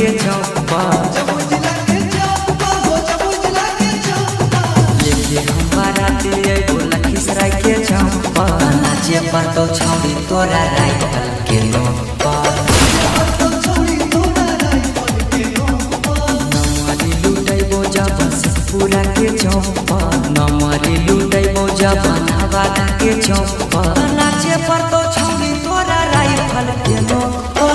के चौपा लेके हम बाराती एगो लखीसराय के चौपा नाचे पर तो छौड़ी तोरा राइफल के नोपा नमरी लुटैबो जब पूरा के चौपा नमरी लुटैबो जब नवादा के चौपा नाचे पर तो छौड़ी तोरा राइफल के नोपा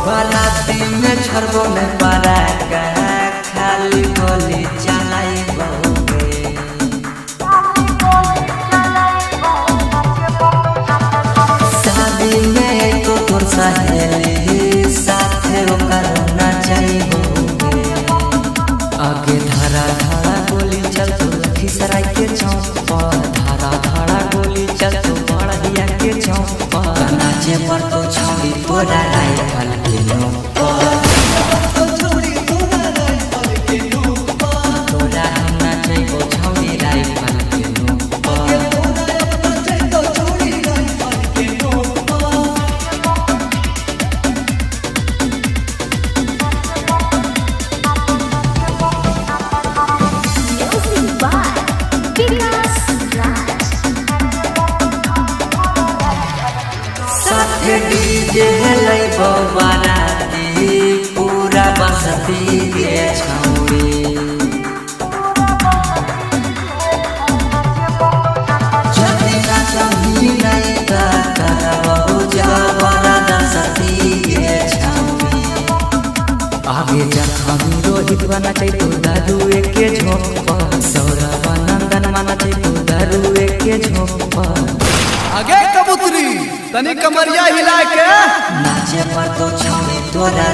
बाराती में छरबो में पारा का खाली गोली चलाई बहुगे शादी में तो तोर सहेली साथे ओकर नाचई बहुगे आगे धारा धारा गोली चल तो लखीसराय के चौपा धारा धारा गोली चल तो बड़हिया के चौपा नाचे पर तो छौड़ी तोरा राइफल के नोपा तोरा हम नाचैबो छौड़ी राइफल के नोपा साथे डीजे लैबो बाराती पूरा बसती के छौड़ी जदी नाचही नहीं का करबो जबरा दसती के छौड़ी आगे जखमी रोहित बना तो दारू के झोंपा सौरभ नंदन माना तो दारू के झोंपा आगे कबूतरी तनी कमरिया हिला के नाचे पर तो छौड़ी तोरा